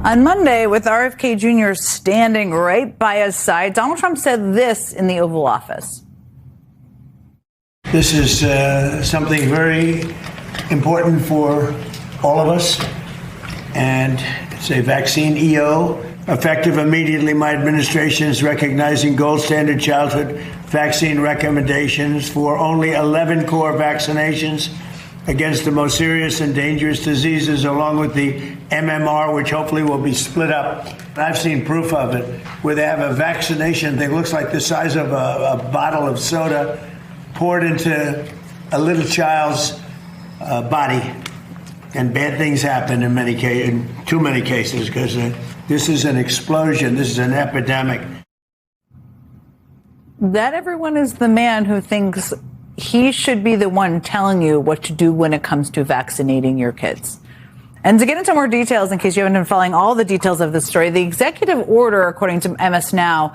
On Monday, with RFK Jr. standing right by his side, Donald Trump said this in the Oval Office. This is something very important for all of us, and it's a vaccine EO, effective immediately. My administration is recognizing gold standard childhood vaccine recommendations for only 11 core vaccinations against the most serious and dangerous diseases, along with the MMR, which hopefully will be split up. I've seen proof of it, where they have a vaccination that looks like the size of a bottle of soda poured into a little child's body. And bad things happen in too many cases, because this is an explosion. This is an epidemic. That everyone is the man who thinks he should be the one telling you what to do when it comes to vaccinating your kids. And to get into more details, in case you haven't been following all the details of this story, the executive order, according to MS Now,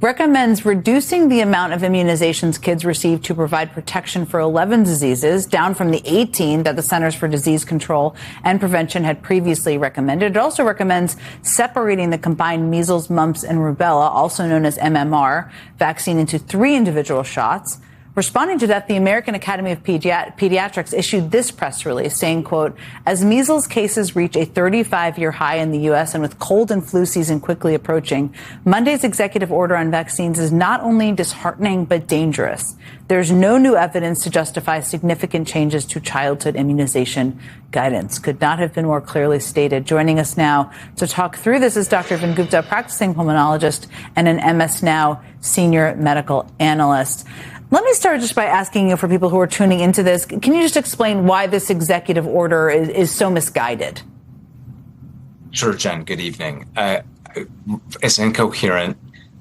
recommends reducing the amount of immunizations kids receive to provide protection for 11 diseases, down from the 18 that the Centers for Disease Control and Prevention had previously recommended. It also recommends separating the combined measles, mumps, and rubella, also known as MMR, vaccine into 3 individual shots. Responding to that, the American Academy of Pediatrics issued this press release saying, quote, as measles cases reach a 35-year high in the U.S. and with cold and flu season quickly approaching, Monday's executive order on vaccines is not only disheartening but dangerous. There's no new evidence to justify significant changes to childhood immunization guidance. Could not have been more clearly stated. Joining us now to talk through this is Dr. Vin Gupta, practicing pulmonologist and an MS Now senior medical analyst. Let me start just by asking you, for people who are tuning into this, can you just explain why this executive order is so misguided? Sure, Jen. Good evening. It's incoherent,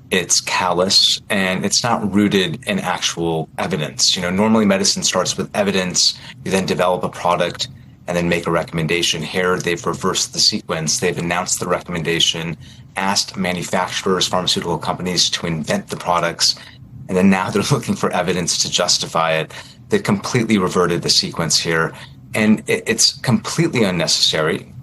it's callous, and it's not rooted in actual evidence. Normally medicine starts with evidence, you then develop a product, and then make a recommendation. Here, they've reversed the sequence. They've announced the recommendation, asked manufacturers, pharmaceutical companies to invent the products, and then now they're looking for evidence to justify it. They completely reverted the sequence here, and it's completely unnecessary.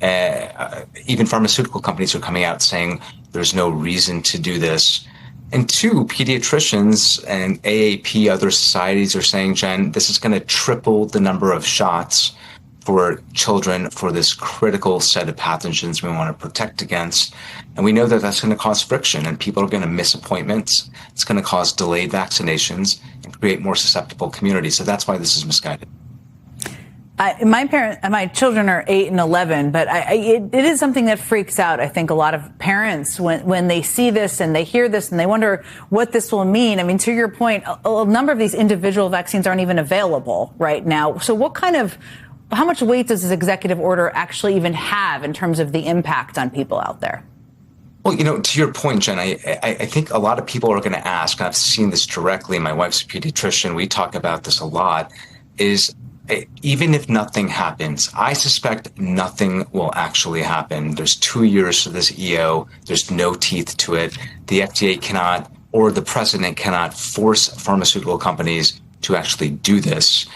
Even pharmaceutical companies are coming out saying there's no reason to do this. And 2, pediatricians and AAP, other societies are saying, Jen, this is going to triple the number of shots for children for this critical set of pathogens we want to protect against. And we know that that's going to cause friction, and people are going to miss appointments. It's going to cause delayed vaccinations and create more susceptible communities. So that's why this is misguided. My children are 8 and 11, but it is something that freaks out, I think, a lot of parents when they see this and they hear this and they wonder what this will mean. I mean, to your point, a number of these individual vaccines aren't even available right now. So how much weight does this executive order actually even have in terms of the impact on people out there? Well, to your point, Jen, I think a lot of people are going to ask, and I've seen this directly, my wife's a pediatrician, we talk about this a lot, is even if nothing happens, I suspect nothing will actually happen. There's 2 years to this EO. There's no teeth to it. The FDA cannot, or the president cannot, force pharmaceutical companies to actually do this.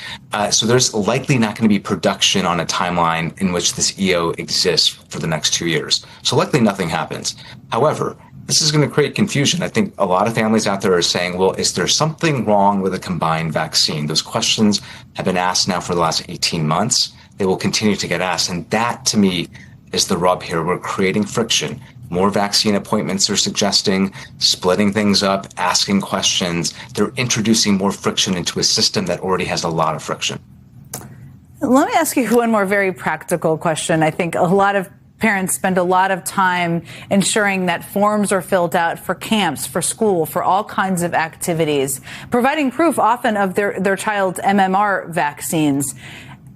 So there's likely not going to be production on a timeline in which this EO exists for the next 2 years. So likely nothing happens. However, this is going to create confusion. I think a lot of families out there are saying, well, is there something wrong with a combined vaccine? Those questions have been asked now for the last 18 months. They will continue to get asked. And that, to me, is the rub here. We're creating friction. More vaccine appointments are suggesting, splitting things up, asking questions. They're introducing more friction into a system that already has a lot of friction. Let me ask you one more very practical question. I think a lot of parents spend a lot of time ensuring that forms are filled out for camps, for school, for all kinds of activities, providing proof often of their child's MMR vaccines.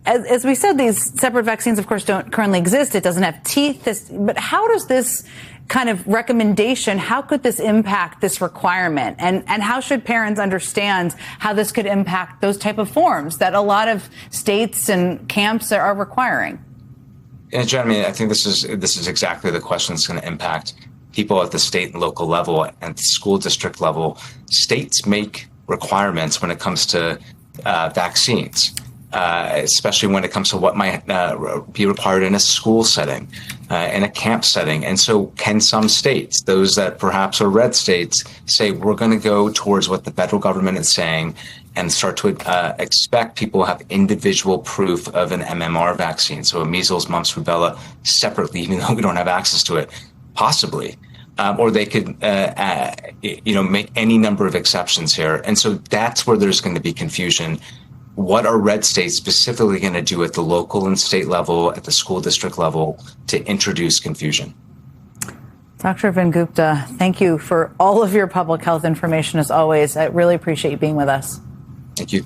As we said, these separate vaccines, of course, don't currently exist. It doesn't have teeth. But how does this kind of recommendation, how could this impact this requirement? And how should parents understand how this could impact those type of forms that a lot of states and camps are requiring? Yeah, Jeremy, I think this is exactly the question that's going to impact people at the state and local level, at the school district level. States make requirements when it comes to vaccines. especially when it comes to what might be required in a school setting, in a camp setting. And so can some states, those that perhaps are red states, say we're going to go towards what the federal government is saying and start to expect people to have individual proof of an MMR vaccine, so a measles, mumps, rubella separately, even though we don't have access to it, possibly. Or they could, make any number of exceptions here. And so that's where there's going to be confusion. What are red states specifically going to do at the local and state level, at the school district level, to introduce confusion? Dr. Vengupta, thank you for all of your public health information as always. I really appreciate you being with us. Thank you.